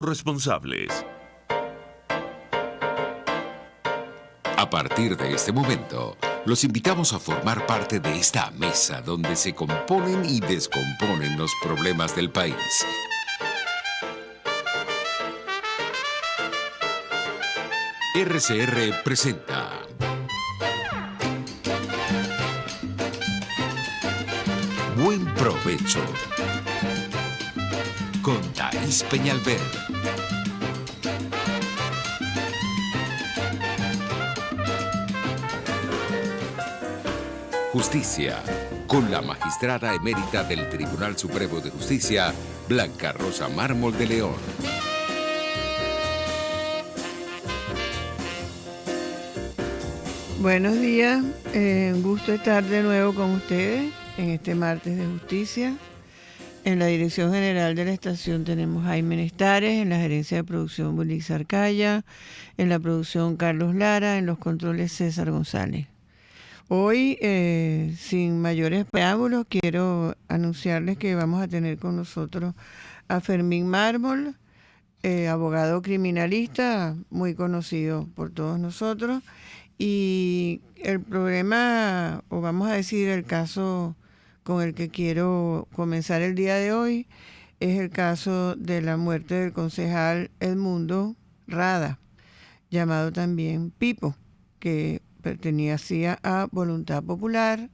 responsables. A partir de este momento, los invitamos a formar parte de esta mesa donde se componen y descomponen los problemas del país. RCR presenta Buen Provecho con Thaís Peñalver. Justicia, con la magistrada emérita del Tribunal Supremo de Justicia, Blanca Rosa Mármol de León. Buenos días, un gusto estar de nuevo con ustedes en este martes de justicia. En la Dirección General de la Estación tenemos Jaime Nestares, en la Gerencia de Producción Bulix Arcaya, en la producción Carlos Lara, en los controles César González. Hoy, sin mayores preámbulos, quiero anunciarles que vamos a tener con nosotros a Fermín Mármol, abogado criminalista, muy conocido por todos nosotros. Y el problema, o vamos a decir el caso con el que quiero comenzar el día de hoy, es el caso de la muerte del concejal Edmundo Rada, llamado también Pipo, que pertenecía a Voluntad Popular.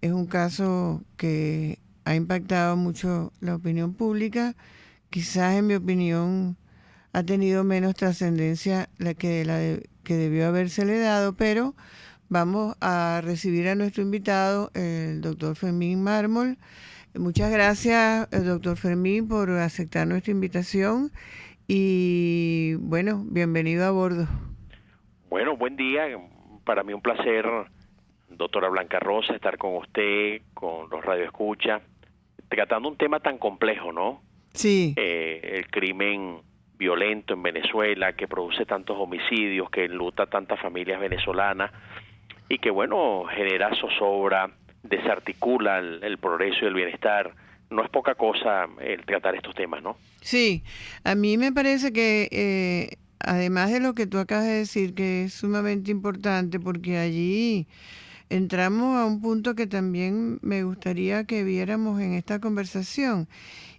Es un caso que ha impactado mucho la opinión pública. Quizás, en mi opinión, ha tenido menos trascendencia que debió habérsele dado, pero vamos a recibir a nuestro invitado, el doctor Fermín Mármol. Muchas gracias, doctor Fermín, por aceptar nuestra invitación y, bueno, bienvenido a bordo. Bueno, buen día. Para mí un placer, doctora Blanca Rosa, estar con usted, con los radioescuchas, tratando un tema tan complejo, ¿no? Sí. El crimen violento en Venezuela, que produce tantos homicidios, que enluta tantas familias venezolanas y que, bueno, genera zozobra, desarticula el progreso y el bienestar. No es poca cosa el tratar estos temas, ¿no? Sí, a mí me parece que además de lo que tú acabas de decir, que es sumamente importante, porque allí entramos a un punto que también me gustaría que viéramos en esta conversación,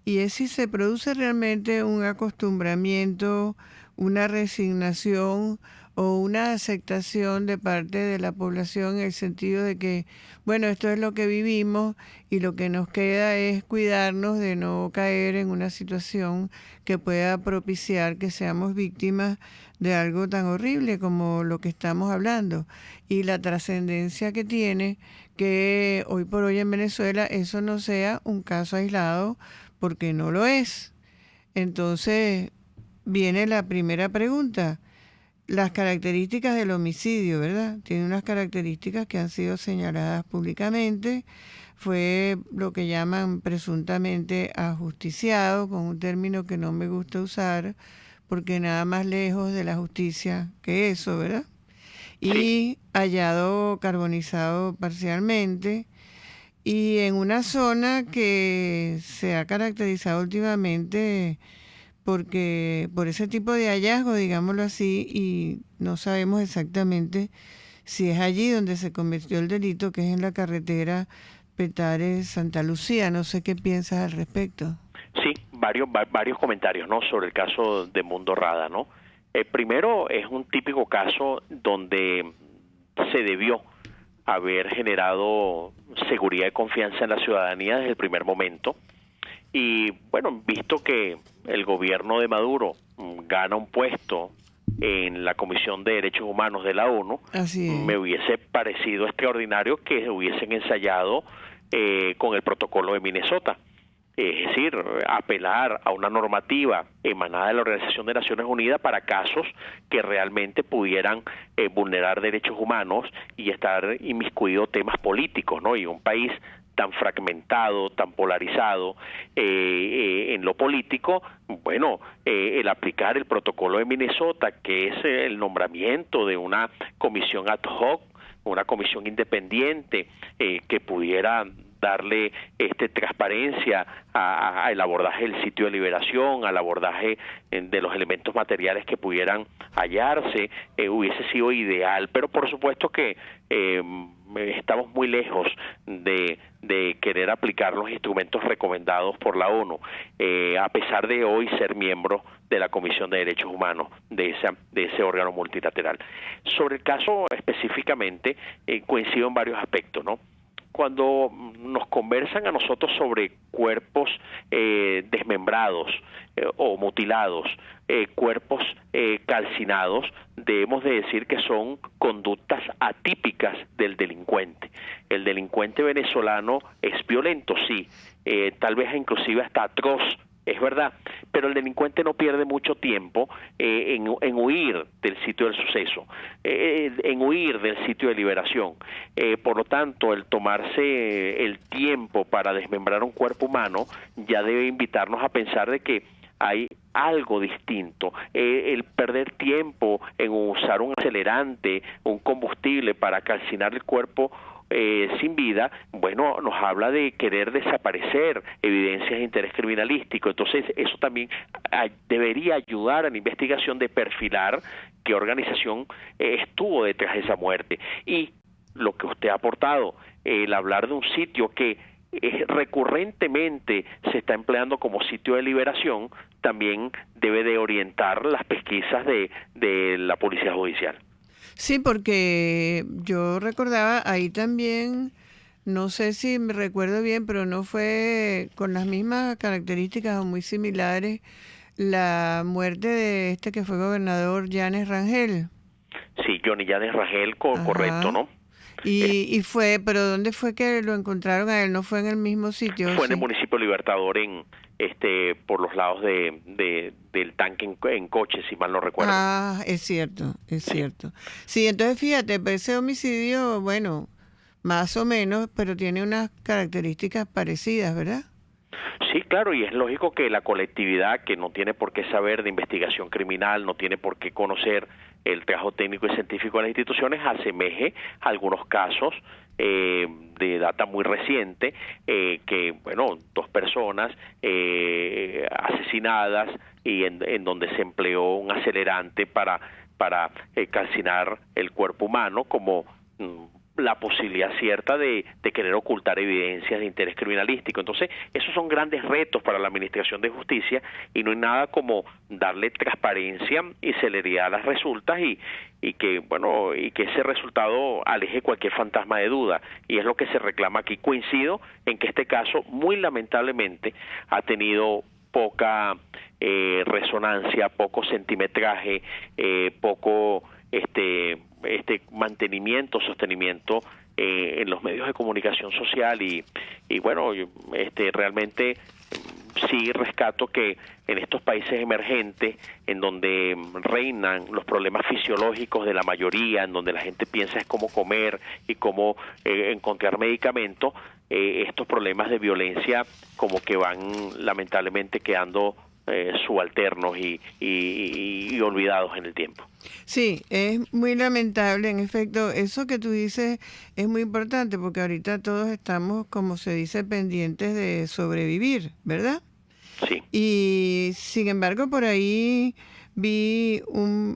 y es si se produce realmente un acostumbramiento, una resignación o una aceptación de parte de la población en el sentido de que, bueno, esto es lo que vivimos y lo que nos queda es cuidarnos de no caer en una situación que pueda propiciar que seamos víctimas de algo tan horrible como lo que estamos hablando, y la trascendencia que tiene que hoy por hoy en Venezuela eso no sea un caso aislado, porque no lo es. Entonces viene la primera pregunta. Las características del homicidio, ¿verdad? Tiene unas características que han sido señaladas públicamente. Fue lo que llaman presuntamente ajusticiado, con un término que no me gusta usar, porque nada más lejos de la justicia que eso, ¿verdad? Y hallado carbonizado parcialmente, y en una zona que se ha caracterizado últimamente porque por ese tipo de hallazgo, digámoslo así, y no sabemos exactamente si es allí donde se cometió el delito, que es en la carretera Petare-Santa Lucía. No sé qué piensas al respecto. Sí, varios comentarios, ¿no?, sobre el caso de Edmundo Rada, ¿no? Primero, es un típico caso donde se debió haber generado seguridad y confianza en la ciudadanía desde el primer momento. Y bueno, visto que el gobierno de Maduro gana un puesto en la Comisión de Derechos Humanos de la ONU, me hubiese parecido extraordinario que hubiesen ensayado con el protocolo de Minnesota. Es decir, apelar a una normativa emanada de la Organización de Naciones Unidas para casos que realmente pudieran vulnerar derechos humanos y estar inmiscuidos temas políticos, ¿no? Y un país tan fragmentado, tan polarizado en lo político, bueno, el aplicar el protocolo de Minnesota, que es el nombramiento de una comisión ad hoc, una comisión independiente que pudiera darle transparencia al abordaje del sitio de liberación, al abordaje de los elementos materiales que pudieran hallarse, hubiese sido ideal, pero por supuesto que estamos muy lejos de querer aplicar los instrumentos recomendados por la ONU, a pesar de hoy ser miembro de la Comisión de Derechos Humanos de ese órgano multilateral. Sobre el caso específicamente, coincido en varios aspectos, ¿no? Cuando nos conversan a nosotros sobre cuerpos desmembrados o mutilados, cuerpos calcinados, debemos de decir que son conductas atípicas del delincuente. El delincuente venezolano es violento, sí, tal vez inclusive hasta atroz, es verdad, pero el delincuente no pierde mucho tiempo en huir del sitio del suceso, en huir del sitio de liberación. Por lo tanto, el tomarse el tiempo para desmembrar un cuerpo humano ya debe invitarnos a pensar de que hay algo distinto. El perder tiempo en usar un acelerante, un combustible para calcinar el cuerpo sin vida, bueno, nos habla de querer desaparecer evidencias de interés criminalístico. Entonces, eso también debería ayudar a la investigación de perfilar qué organización estuvo detrás de esa muerte. Y lo que usted ha aportado, el hablar de un sitio que recurrentemente se está empleando como sitio de liberación, también debe de orientar las pesquisas de la Policía Judicial. Sí, porque yo recordaba ahí también, no sé si me recuerdo bien, pero no fue con las mismas características o muy similares la muerte de este que fue gobernador, Yanes Rangel. Sí, Johnny Yanes Rangel, correcto, ¿no? Y fue, pero ¿dónde fue que lo encontraron a él? ¿No fue en el mismo sitio? Fue en el municipio Libertador, por los lados del tanque en coche, si mal no recuerdo. Ah, es cierto, es cierto. Sí, entonces fíjate, pues ese homicidio, bueno, más o menos, pero tiene unas características parecidas, ¿verdad? Sí, claro, y es lógico que la colectividad, que no tiene por qué saber de investigación criminal, no tiene por qué conocer el trabajo técnico y científico de las instituciones, asemeje algunos casos de data muy reciente, que, bueno, 2 personas asesinadas y en donde se empleó un acelerante para calcinar el cuerpo humano como la posibilidad cierta de querer ocultar evidencias de interés criminalístico. Entonces, esos son grandes retos para la Administración de Justicia y no hay nada como darle transparencia y celeridad a las resultas y que ese resultado aleje cualquier fantasma de duda, y es lo que se reclama aquí. Coincido en que este caso, muy lamentablemente, ha tenido poca resonancia, poco centimetraje, poco sostenimiento en los medios de comunicación social y bueno, realmente sí rescato que en estos países emergentes, en donde reinan los problemas fisiológicos de la mayoría, en donde la gente piensa es cómo comer y cómo encontrar medicamentos, estos problemas de violencia como que van lamentablemente quedando subalternos y olvidados en el tiempo. Sí, es muy lamentable, en efecto, eso que tú dices es muy importante porque ahorita todos estamos, como se dice, pendientes de sobrevivir, ¿verdad? Sí. Y sin embargo, por ahí vi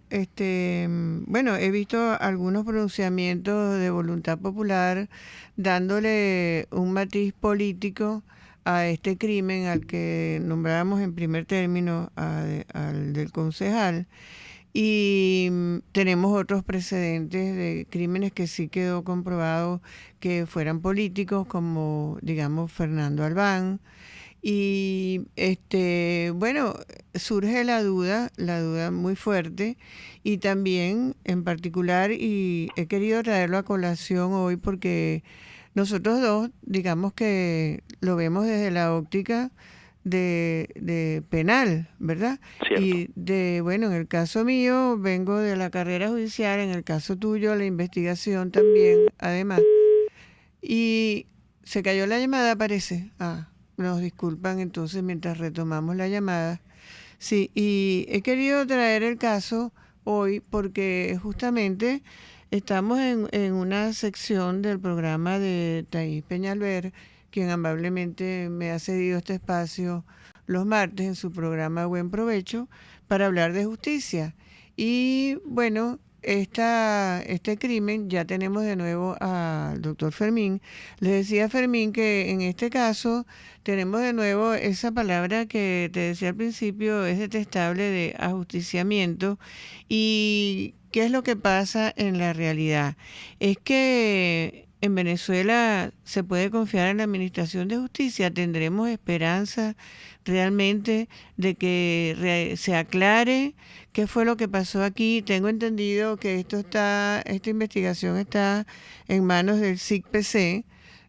he visto algunos pronunciamientos de voluntad popular dándole un matiz político a este crimen al que nombrábamos en primer término al del concejal. Y tenemos otros precedentes de crímenes que sí quedó comprobado que fueran políticos, como digamos Fernando Albán. Y surge la duda muy fuerte, y también en particular, y he querido traerlo a colación hoy porque nosotros dos, digamos que lo vemos desde la óptica de penal, ¿verdad? Cierto. Y en el caso mío vengo de la carrera judicial, en el caso tuyo la investigación también, además. Y se cayó la llamada, parece. Nos disculpan entonces mientras retomamos la llamada. Sí, y he querido traer el caso hoy porque justamente estamos en una sección del programa de Thais Peñalver quien amablemente me ha cedido este espacio los martes en su programa Buen Provecho para hablar de justicia. Y bueno, este crimen, ya tenemos de nuevo al doctor Fermín. Le decía a Fermín que en este caso tenemos de nuevo esa palabra que te decía al principio, es detestable, de ajusticiamiento. ¿Y qué es lo que pasa en la realidad? Es que en Venezuela se puede confiar en la administración de justicia. ¿Tendremos esperanza realmente de que se aclare qué fue lo que pasó aquí? Tengo entendido que esta investigación está en manos del SICPC.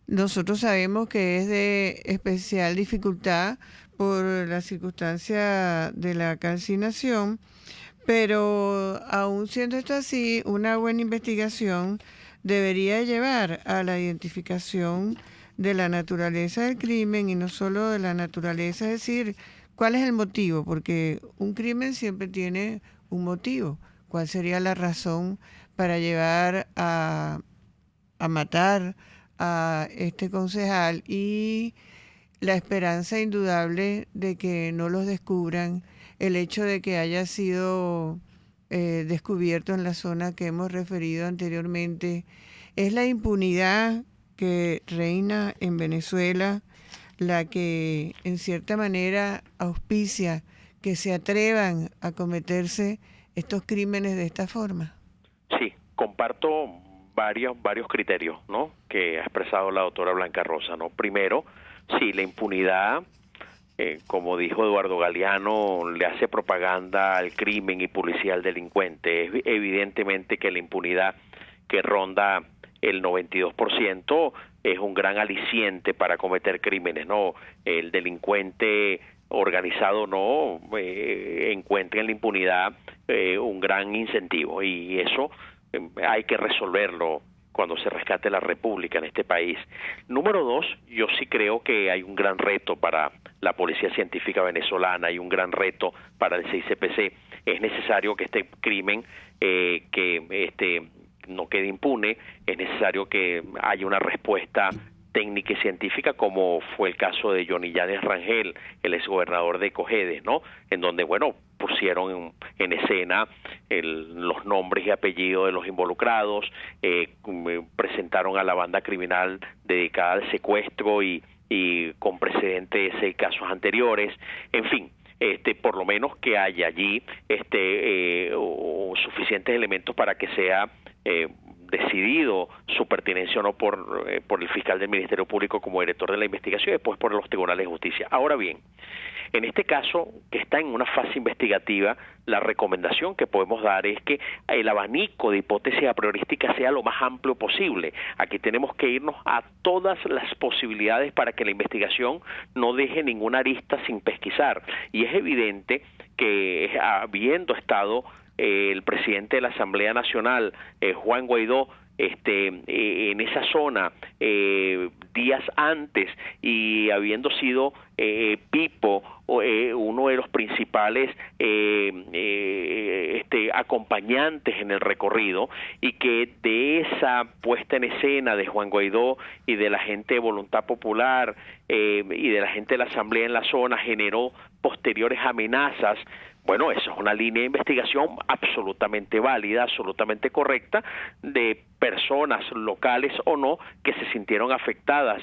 Nosotros sabemos que es de especial dificultad por la circunstancia de la calcinación, pero aún siendo esto así, una buena investigación debería llevar a la identificación de la naturaleza del crimen, y no solo de la naturaleza, es decir, cuál es el motivo, porque un crimen siempre tiene un motivo. ¿Cuál sería la razón para llevar a matar a este concejal? Y la esperanza indudable de que no los descubran, el hecho de que haya sido descubierto en la zona que hemos referido anteriormente, es la impunidad que reina en Venezuela la que en cierta manera auspicia que se atrevan a cometerse estos crímenes de esta forma. Sí, comparto varios criterios, ¿no?, que ha expresado la doctora Blanca Rosa, ¿no? Primero, sí, la impunidad, como dijo Eduardo Galeano, le hace propaganda al crimen y publicidad al delincuente. Es evidentemente que la impunidad que ronda el 92% es un gran aliciente para cometer crímenes, ¿no? El delincuente organizado no encuentra en la impunidad un gran incentivo, y eso hay que resolverlo cuando se rescate la República en este país. Número dos, yo sí creo que hay un gran reto para la Policía Científica Venezolana, hay un gran reto para el CICPC. Es necesario que este crimen no quede impune, es necesario que haya una respuesta técnica y científica, como fue el caso de Johnny Llanes Rangel, el exgobernador de Cojedes, ¿no?, en donde, bueno, pusieron en escena los nombres y apellidos de los involucrados, presentaron a la banda criminal dedicada al secuestro y con precedentes de 6 casos anteriores, en fin. Por lo menos que haya allí suficientes elementos para que sea decidido su pertinencia o no por el fiscal del Ministerio Público como director de la investigación, y después por los tribunales de justicia. Ahora bien, en este caso, que está en una fase investigativa, la recomendación que podemos dar es que el abanico de hipótesis a priorísticas sea lo más amplio posible. Aquí tenemos que irnos a todas las posibilidades para que la investigación no deje ninguna arista sin pesquisar. Y es evidente que, habiendo estado el presidente de la Asamblea Nacional, Juan Guaidó, en esa zona días antes, y habiendo sido Pipo uno de los principales acompañantes en el recorrido, y que de esa puesta en escena de Juan Guaidó y de la gente de Voluntad Popular y de la gente de la Asamblea en la zona generó posteriores amenazas. Bueno, eso es una línea de investigación absolutamente válida, absolutamente correcta, de personas locales o no que se sintieron afectadas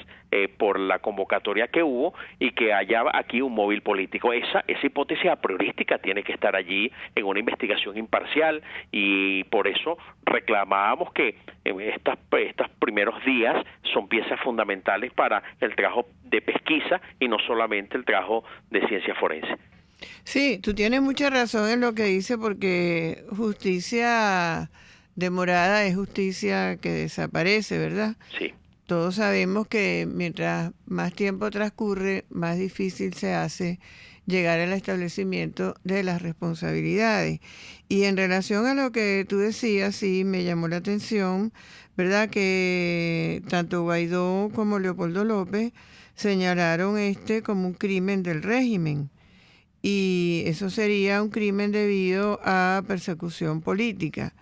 por la convocatoria que hubo, y que haya aquí un móvil político. Esa hipótesis a priorística tiene que estar allí en una investigación imparcial, y por eso reclamábamos que estos primeros días son piezas fundamentales para el trabajo de pesquisa y no solamente el trabajo de ciencia forense. Sí, tú tienes mucha razón en lo que dice, porque justicia demorada es justicia que desaparece, ¿verdad? Sí. Todos sabemos que mientras más tiempo transcurre, más difícil se hace llegar al establecimiento de las responsabilidades. Y en relación a lo que tú decías, sí, me llamó la atención, ¿verdad?, que tanto Guaidó como Leopoldo López señalaron como un crimen del régimen. Y eso sería un crimen debido a persecución política.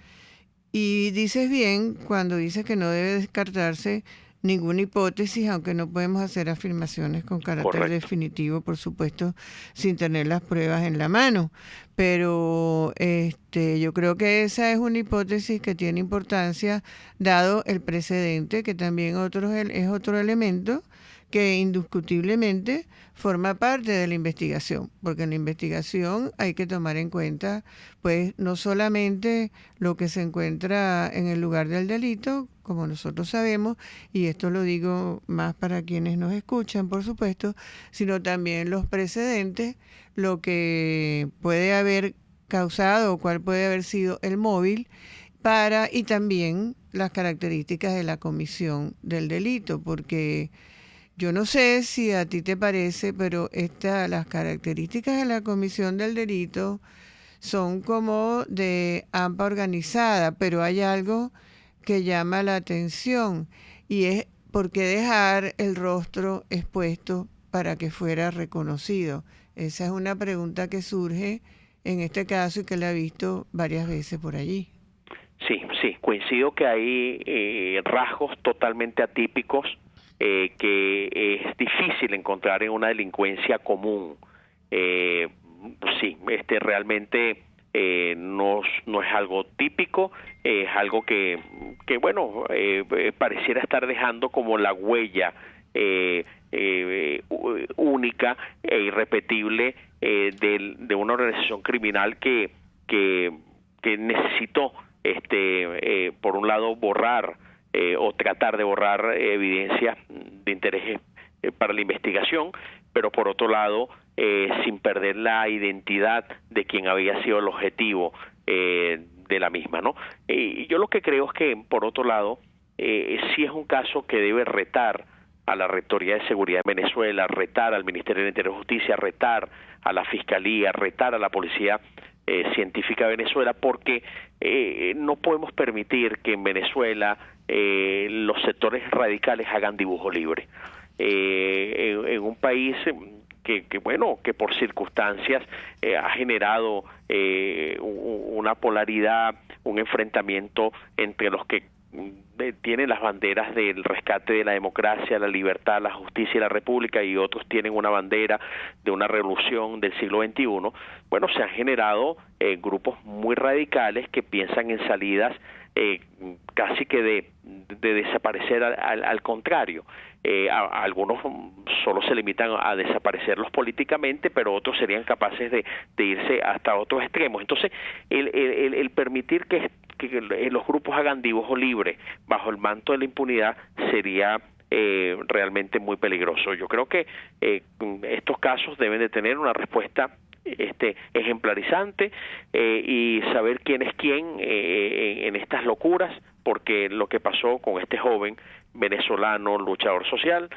Y dices bien cuando dices que no debe descartarse ninguna hipótesis, aunque no podemos hacer afirmaciones con carácter Correcto. definitivo, por supuesto, sin tener las pruebas en la mano. Pero yo creo que esa es una hipótesis que tiene importancia, dado el precedente, que también es otro elemento que indiscutiblemente forma parte de la investigación, porque en la investigación hay que tomar en cuenta, pues, no solamente lo que se encuentra en el lugar del delito, como nosotros sabemos, y esto lo digo más para quienes nos escuchan, por supuesto, sino también los precedentes, lo que puede haber causado o cuál puede haber sido el móvil y también las características de la comisión del delito, porque yo no sé si a ti te parece, pero las características de la comisión del delito son como de AMPA organizada, pero hay algo que llama la atención y es por qué dejar el rostro expuesto para que fuera reconocido. Esa es una pregunta que surge en este caso y que la he visto varias veces por allí. Sí, coincido que hay rasgos totalmente atípicos que es difícil encontrar en una delincuencia común. Realmente no es algo típico, es algo que pareciera estar dejando como la huella única e irrepetible de una organización criminal que necesitó por un lado borrar o tratar de borrar evidencias de interés para la investigación, pero por otro lado sin perder la identidad de quien había sido el objetivo de la misma, ¿no? Y yo lo que creo es que, por otro lado, sí es un caso que debe retar a la Rectoría de Seguridad de Venezuela, retar al Ministerio de Interior y Justicia, retar a la Fiscalía, retar a la Policía Científica de Venezuela, porque no podemos permitir que en Venezuela los sectores radicales hagan dibujo libre. En un país que por circunstancias ha generado una polaridad, un enfrentamiento entre los que tienen las banderas del rescate de la democracia, la libertad, la justicia y la república, y otros tienen una bandera de una revolución del siglo XXI. Bueno, se han generado grupos muy radicales que piensan en salidas casi que de desaparecer al contrario. Algunos solo se limitan a desaparecerlos políticamente, pero otros serían capaces de irse hasta otros extremos. Entonces, el permitir que los grupos hagan dibujo libre bajo el manto de la impunidad sería realmente muy peligroso. Yo creo que estos casos deben de tener una respuesta ejemplarizante y saber quién es quién en estas locuras, porque lo que pasó con este joven venezolano luchador social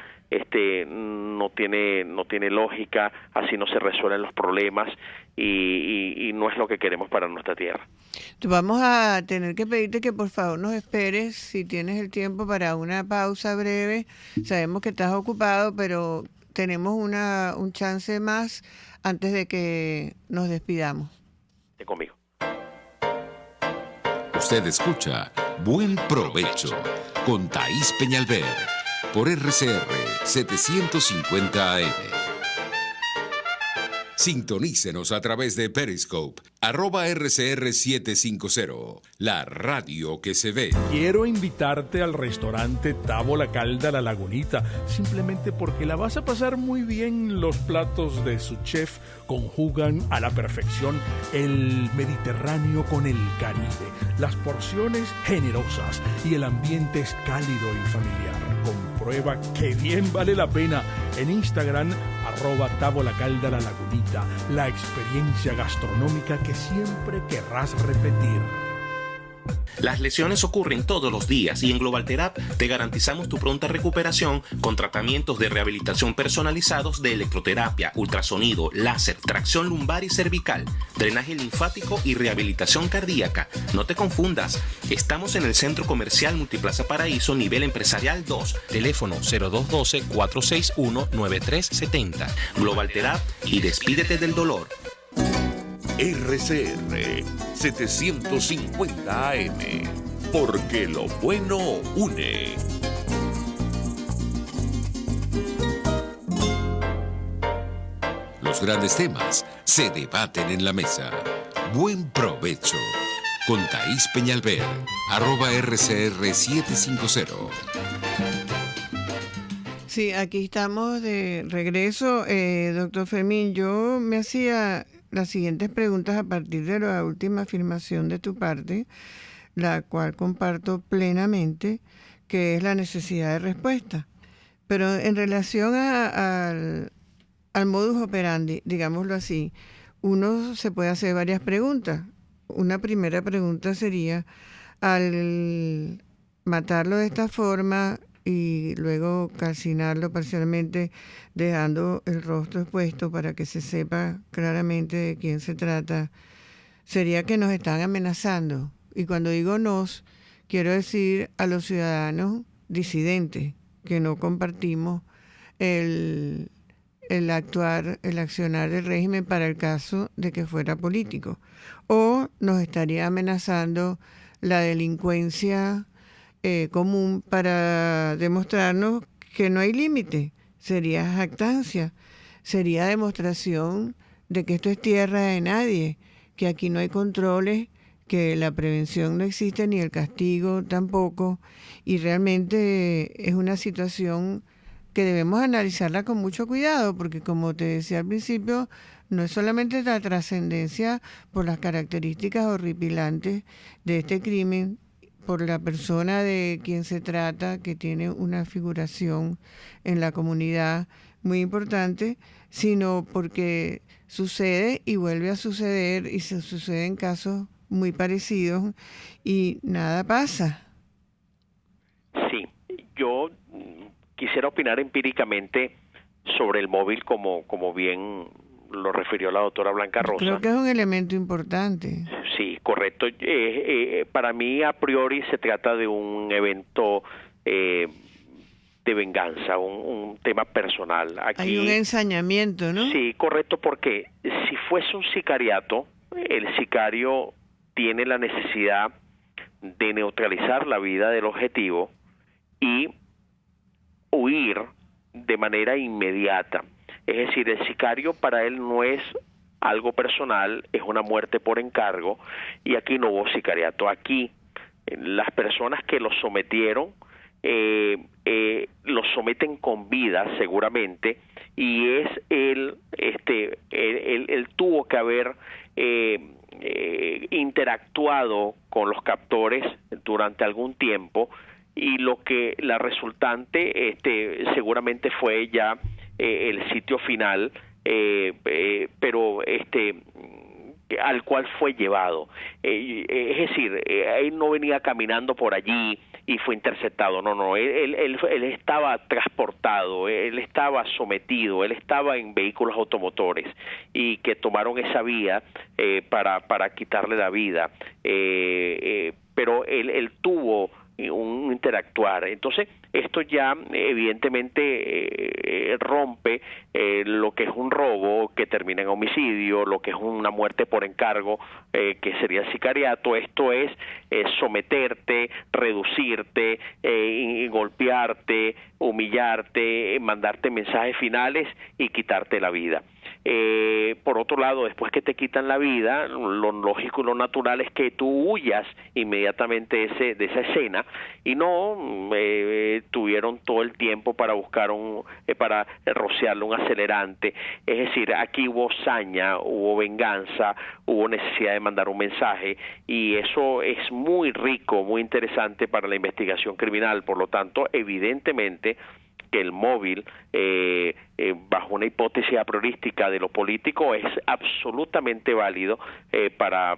no tiene lógica, así no se resuelven los problemas y no es lo que queremos para nuestra tierra. Vamos a tener que pedirte que por favor nos esperes, si tienes el tiempo, para una pausa breve. Sabemos que estás ocupado, pero tenemos un chance más antes de que nos despidamos. Conmigo. Usted escucha Buen Provecho con Thaís Peñalver por RCR 750 AM. Sintonícenos a través de Periscope, @RCR750, la radio que se ve. Quiero invitarte al restaurante Távola Calda La Lagunita, simplemente porque la vas a pasar muy bien. Los platos de su chef conjugan a la perfección el Mediterráneo con el Caribe, las porciones generosas y el ambiente es cálido y familiar. Comprueba que bien vale la pena en Instagram, @Távola Calda La Lagunita, la experiencia gastronómica que siempre querrás repetir. Las lesiones ocurren todos los días y en GlobalTherap te garantizamos tu pronta recuperación con tratamientos de rehabilitación personalizados de electroterapia, ultrasonido, láser, tracción lumbar y cervical, drenaje linfático y rehabilitación cardíaca. No te confundas, estamos en el Centro Comercial Multiplaza Paraíso, nivel empresarial 2, teléfono 0212-461-9370. GlobalTherap y despídete del dolor. RCR 750 AM, porque lo bueno une. los grandes temas se debaten en la mesa. Buen provecho. Con Thaís Peñalver, @RCR750. Sí, aquí estamos de regreso. Doctor Fermín, yo me hacía las siguientes preguntas a partir de la última afirmación de tu parte, la cual comparto plenamente, que es la necesidad de respuesta. Pero en relación al modus operandi, digámoslo así, uno se puede hacer varias preguntas. Una primera pregunta sería, al matarlo de esta forma y luego calcinarlo parcialmente, dejando el rostro expuesto para que se sepa claramente de quién se trata, sería que nos están amenazando. Y cuando digo nos, quiero decir a los ciudadanos disidentes que no compartimos el accionar del régimen para el caso de que fuera político. O nos estaría amenazando la delincuencia común para demostrarnos que no hay límite. Sería jactancia, sería demostración de que esto es tierra de nadie, que aquí no hay controles, que la prevención no existe ni el castigo tampoco, y realmente es una situación que debemos analizarla con mucho cuidado, porque como te decía al principio, no es solamente la trascendencia por las características horripilantes de este crimen, por la persona de quien se trata, que tiene una figuración en la comunidad muy importante, sino porque sucede y vuelve a suceder, y se suceden casos muy parecidos y nada pasa. Sí, yo quisiera opinar empíricamente sobre el móvil, como bien lo refirió la doctora Blanca Rosa. Creo que es un elemento importante. Sí, correcto. Para mí, a priori, se trata de un evento de venganza, un tema personal. Aquí, hay un ensañamiento, ¿no? Sí, correcto, porque si fuese un sicariato, el sicario tiene la necesidad de neutralizar la vida del objetivo y huir de manera inmediata. Es decir, el sicario para él no es algo personal, es una muerte por encargo, y aquí no hubo sicariato. Aquí las personas que lo sometieron lo someten con vida seguramente, y es él tuvo que haber interactuado con los captores durante algún tiempo, y la resultante seguramente fue ya el sitio final, pero al cual fue llevado. Es decir, él no venía caminando por allí y fue interceptado, no, él estaba transportado, él estaba sometido, él estaba en vehículos automotores, y que tomaron esa vía para quitarle la vida, pero él tuvo un interactuar. Entonces, esto ya evidentemente rompe lo que es un robo que termina en homicidio, lo que es una muerte por encargo que sería el sicariato. Esto es someterte, reducirte, golpearte, humillarte, mandarte mensajes finales y quitarte la vida. Por otro lado, después que te quitan la vida, lo lógico y lo natural es que tú huyas inmediatamente de esa escena, y no tuvieron todo el tiempo para buscar para rociarle un acelerante. Es decir, aquí hubo saña, hubo venganza, hubo necesidad de mandar un mensaje, y eso es muy rico, muy interesante para la investigación criminal. Por lo tanto, evidentemente que el móvil, bajo una hipótesis a priorística de lo político, es absolutamente válido para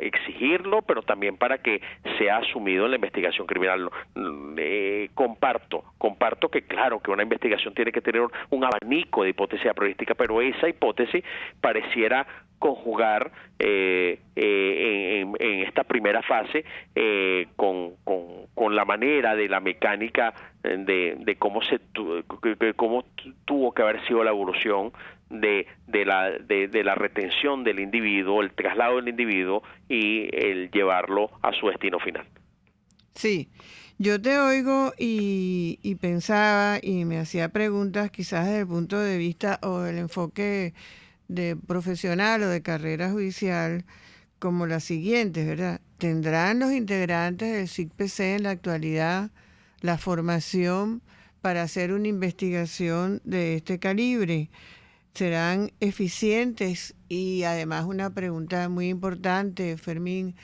exigirlo, pero también para que sea asumido en la investigación criminal. Comparto que claro que una investigación tiene que tener un abanico de hipótesis a priorística, pero esa hipótesis pareciera conjugar en esta primera fase con la manera de la mecánica de cómo tuvo que haber sido la evolución de la retención del individuo, el traslado del individuo y el llevarlo a su destino final. Sí, Yo te oigo y pensaba y me hacía preguntas quizás desde el punto de vista o el enfoque de profesional o de carrera judicial como las siguientes, ¿verdad? ¿Tendrán los integrantes del SICPC en la actualidad la formación para hacer una investigación de este calibre? ¿Serán eficientes? Y además una pregunta muy importante, Fermín,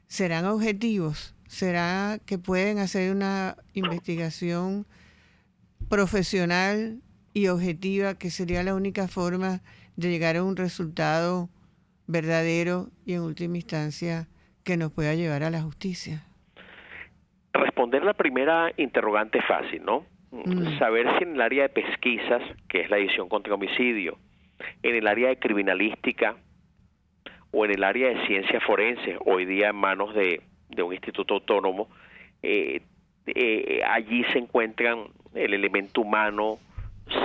¿serán objetivos? ¿Será que pueden hacer una investigación profesional y objetiva, que sería la única forma de llegar a un resultado verdadero y en última instancia que nos pueda llevar a la justicia? Responder la primera interrogante es fácil, ¿no? Saber si en el área de pesquisas, que es la edición contra homicidio, en el área de criminalística o en el área de ciencia forense, hoy día en manos de un instituto autónomo, allí se encuentran el elemento humano,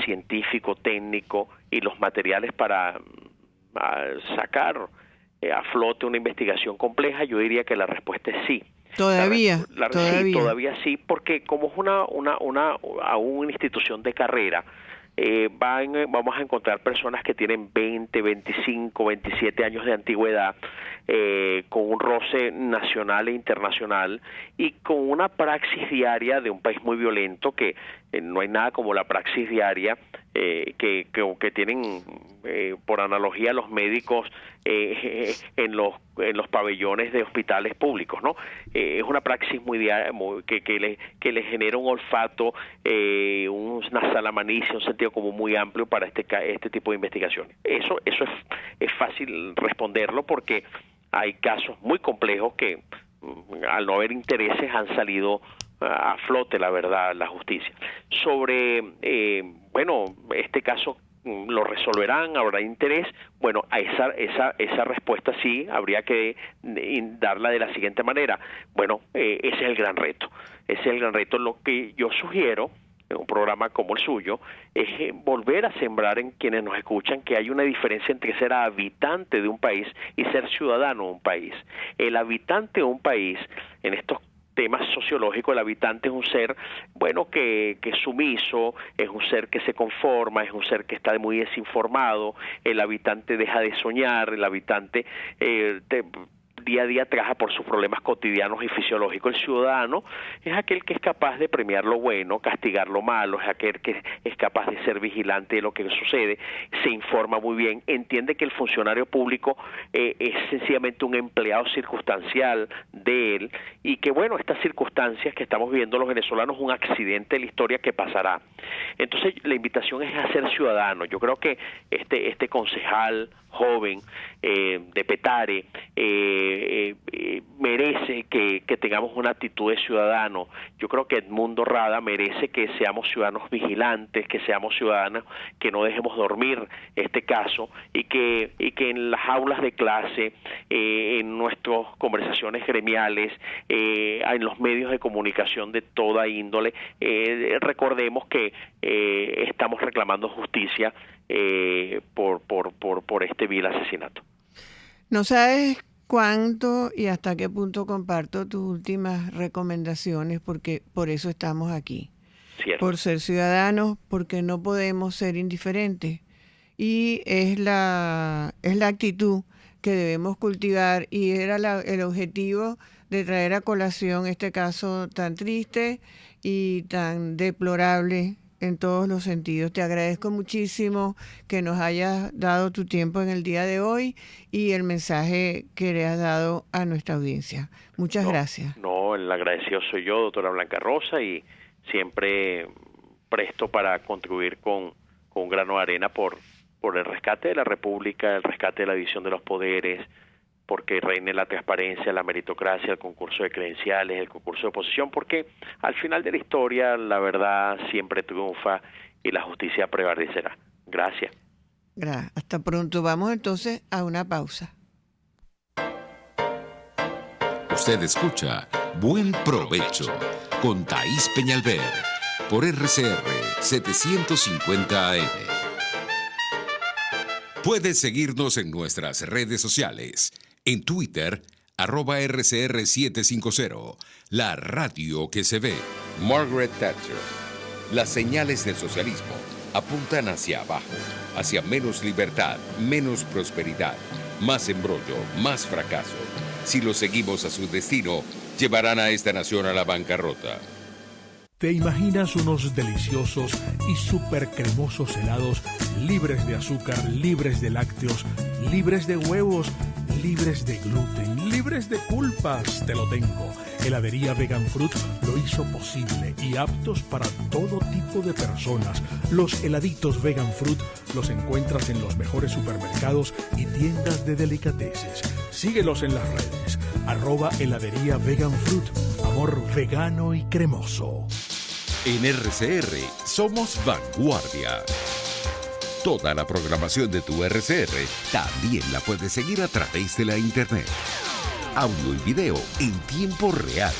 científico, técnico y los materiales para sacar a flote una investigación compleja. Yo diría que la respuesta es sí. Todavía. Sí, todavía sí, porque como es una institución de carrera, vamos a encontrar personas que tienen 20, 25, 27 años de antigüedad, con un roce nacional e internacional y con una praxis diaria de un país muy violento que no hay nada como la praxis diaria que tienen, por analogía, los médicos en los pabellones de hospitales públicos, ¿no? Es una praxis muy diaria, que le genera un olfato, una salamanicia, un sentido común muy amplio para este tipo de investigaciones. Eso es fácil responderlo porque hay casos muy complejos que, al no haber intereses, han salido a flote, la verdad, la justicia. Sobre, este caso lo resolverán, habrá interés. Bueno, a esa respuesta sí habría que darla de la siguiente manera. Bueno, ese es el gran reto. Ese es el gran reto. Lo que yo sugiero en un programa como el suyo es volver a sembrar en quienes nos escuchan que hay una diferencia entre ser habitante de un país y ser ciudadano de un país. El habitante de un país, en estos temas sociológicos, el habitante es un ser, que es sumiso, es un ser que se conforma, es un ser que está muy desinformado, el habitante deja de soñar, el habitante día a día trabaja por sus problemas cotidianos y fisiológicos. El ciudadano es aquel que es capaz de premiar lo bueno, castigar lo malo, es aquel que es capaz de ser vigilante de lo que sucede, se informa muy bien, entiende que el funcionario público es sencillamente un empleado circunstancial de él y que, estas circunstancias que estamos viviendo los venezolanos es un accidente de la historia que pasará. Entonces, la invitación es a ser ciudadano. Yo creo que este concejal joven de Petare merece que tengamos una actitud de ciudadano. Yo creo que Edmundo Rada merece que seamos ciudadanos vigilantes, que seamos ciudadanos que no dejemos dormir este caso y que en las aulas de clase, en nuestras conversaciones gremiales, en los medios de comunicación de toda índole, recordemos que estamos reclamando justicia por este vil asesinato. No sabes cuánto y hasta qué punto comparto tus últimas recomendaciones, porque por eso estamos aquí. Cierto. Por ser ciudadanos, porque no podemos ser indiferentes. Y es la actitud que debemos cultivar, y era el objetivo de traer a colación este caso tan triste y tan deplorable en todos los sentidos. Te agradezco muchísimo que nos hayas dado tu tiempo en el día de hoy y el mensaje que le has dado a nuestra audiencia. Muchas gracias. No, el agradecido soy yo, doctora Blanca Rosa, y siempre presto para contribuir con un grano de arena por el rescate de la República, el rescate de la división de los poderes, porque reine la transparencia, la meritocracia, el concurso de credenciales, el concurso de oposición, porque al final de la historia la verdad siempre triunfa y la justicia prevalecerá. Gracias. Hasta pronto. Vamos entonces a una pausa. Usted escucha Buen Provecho con Thaís Peñalver por RCR 750 AM. Puede seguirnos en nuestras redes sociales. En Twitter, @RCR750, la radio que se ve. Margaret Thatcher. Las señales del socialismo apuntan hacia abajo, hacia menos libertad, menos prosperidad, más embrollo, más fracaso. Si lo seguimos a su destino, llevarán a esta nación a la bancarrota. ¿Te imaginas unos deliciosos y súper cremosos helados libres de azúcar, libres de lácteos, libres de huevos, libres de gluten, libres de culpas? Te lo tengo. Heladería Vegan Fruit lo hizo posible y aptos para todo tipo de personas. Los heladitos Vegan Fruit los encuentras en los mejores supermercados y tiendas de delicateces. Síguelos en las redes. @heladería Vegan Fruit. Amor vegano y cremoso. En RCR somos vanguardia. Toda la programación de tu RCR también la puedes seguir a través de la internet. Audio y video en tiempo real.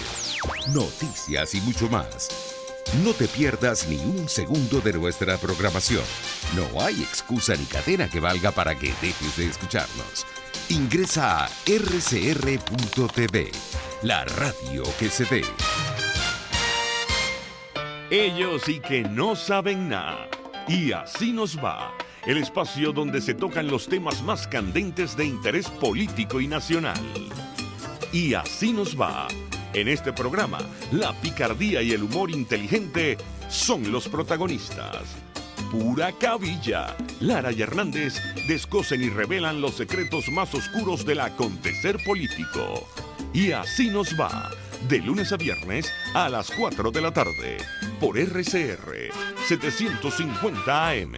Noticias y mucho más. No te pierdas ni un segundo de nuestra programación. No hay excusa ni cadena que valga para que dejes de escucharnos. Ingresa a rcr.tv, la radio que se ve. Ellos sí que no saben nada. Y así nos va. El espacio donde se tocan los temas más candentes de interés político y nacional. Y así nos va. En este programa, la picardía y el humor inteligente son los protagonistas. Pura cabilla. Lara y Hernández descosen y revelan los secretos más oscuros del acontecer político. Y así nos va. De lunes a viernes a las 4 de la tarde. Por RCR 750 AM.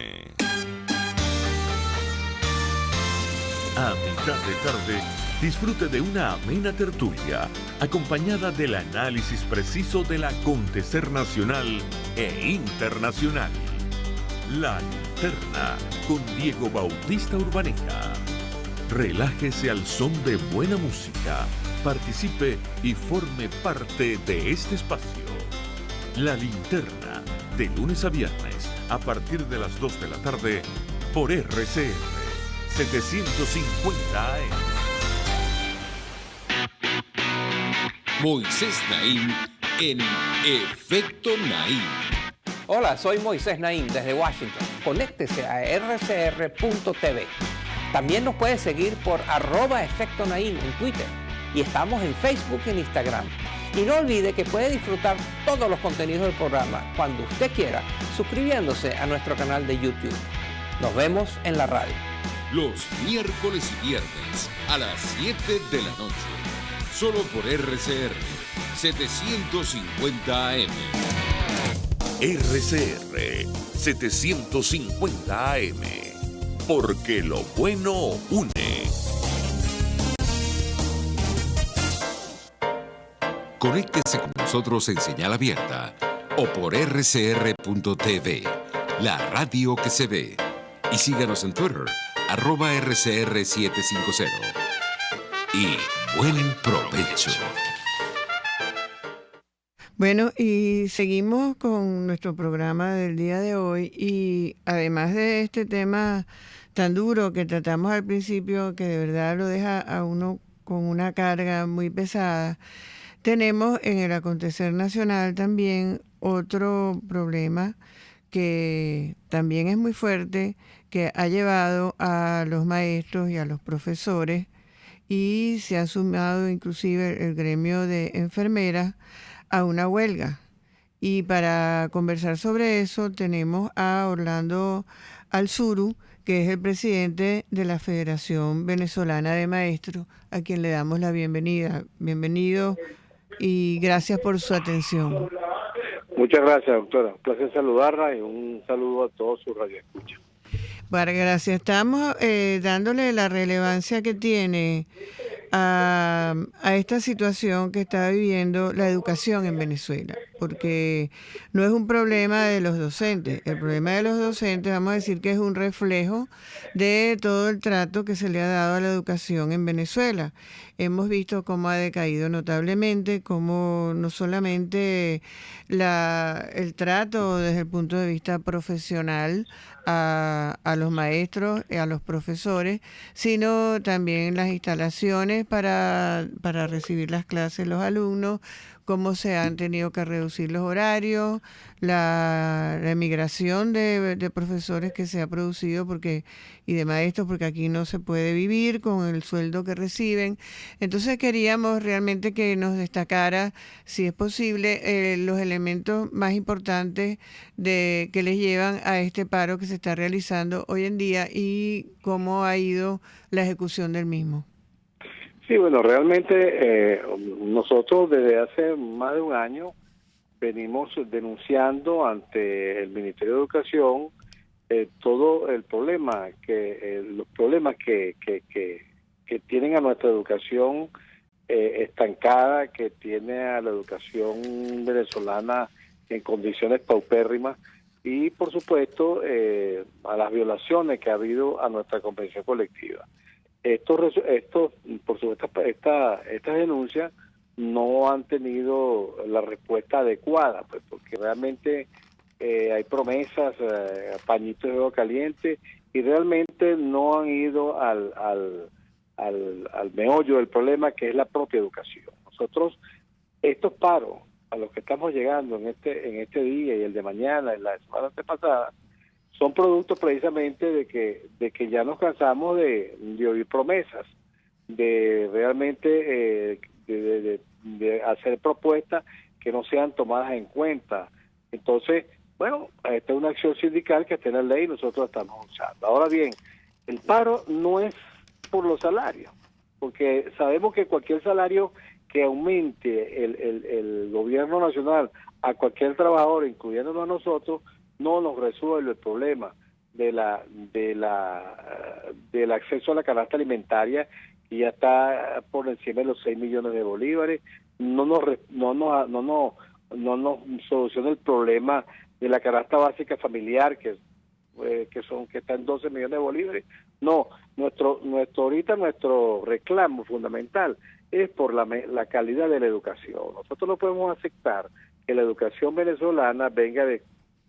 A mitad de tarde, disfrute de una amena tertulia, acompañada del análisis preciso del acontecer nacional e internacional. La Linterna, con Diego Bautista Urbaneja. Relájese al son de buena música, participe y forme parte de este espacio. La Linterna, de lunes a viernes, a partir de las 2 de la tarde, por RCR 750 AM. Moisés Naim en Efecto Naim. Hola, soy Moisés Naim desde Washington. Conéctese a rcr.tv. También nos puede seguir por @Efecto Naim en Twitter. Y estamos en Facebook y en Instagram. Y no olvide que puede disfrutar todos los contenidos del programa cuando usted quiera, suscribiéndose a nuestro canal de YouTube. Nos vemos en la radio. Los miércoles y viernes a las 7 de la noche. Solo por RCR 750 AM. RCR 750 AM. Porque lo bueno une. Conéctese con nosotros en señal abierta o por rcr.tv, la radio que se ve. Y síganos en Twitter, @RCR750. Y buen provecho. Bueno, y seguimos con nuestro programa del día de hoy y además de este tema tan duro que tratamos al principio, que de verdad lo deja a uno con una carga muy pesada, tenemos en el acontecer nacional también otro problema que también es muy fuerte, que ha llevado a los maestros y a los profesores, y se ha sumado inclusive el gremio de enfermeras a una huelga. Y para conversar sobre eso tenemos a Orlando Alzuru, que es el presidente de la Federación Venezolana de Maestros, a quien le damos la bienvenida. Bienvenido y gracias por su atención. Muchas gracias, doctora. Un placer saludarla y un saludo a todos sus radioescuchas. Bueno, gracias. Estamos dándole la relevancia que tiene a esta situación que está viviendo la educación en Venezuela, porque no es un problema de los docentes. El problema de los docentes, vamos a decir que es un reflejo de todo el trato que se le ha dado a la educación en Venezuela. Hemos visto cómo ha decaído notablemente, cómo no solamente el trato desde el punto de vista profesional a los maestros, a los profesores, sino también las instalaciones para recibir las clases los alumnos, cómo se han tenido que reducir los horarios, la emigración de profesores que se ha producido y de maestros, porque aquí no se puede vivir con el sueldo que reciben. Entonces queríamos realmente que nos destacara, si es posible, los elementos más importantes que les llevan a este paro que se está realizando hoy en día y cómo ha ido la ejecución del mismo. Sí, bueno, realmente nosotros desde hace más de un año venimos denunciando ante el Ministerio de Educación todo el problema, los problemas que tienen a nuestra educación estancada, que tiene a la educación venezolana en condiciones paupérrimas y, por supuesto, a las violaciones que ha habido a nuestra convención colectiva. Por supuesto, estas denuncias no han tenido la respuesta adecuada, pues, porque realmente hay promesas, pañitos de agua caliente, y realmente no han ido al meollo del problema, que es la propia educación. Nosotros, estos paros a los que estamos llegando en este día y el de mañana, en la semana pasada, son productos precisamente de que ya nos cansamos de oír promesas, de realmente de hacer propuestas que no sean tomadas en cuenta. Entonces, bueno, esta es una acción sindical que está en la ley y nosotros la estamos usando. Ahora bien, el paro no es por los salarios, porque sabemos que cualquier salario que aumente el gobierno nacional a cualquier trabajador, incluyéndonos a nosotros, no nos resuelve el problema del acceso a la canasta alimentaria, que ya está por encima de los 6 millones de bolívares. No nos soluciona el problema de la canasta básica familiar, que está en 12 millones de bolívares. No, nuestro reclamo fundamental es por la calidad de la educación. Nosotros no podemos aceptar que la educación venezolana venga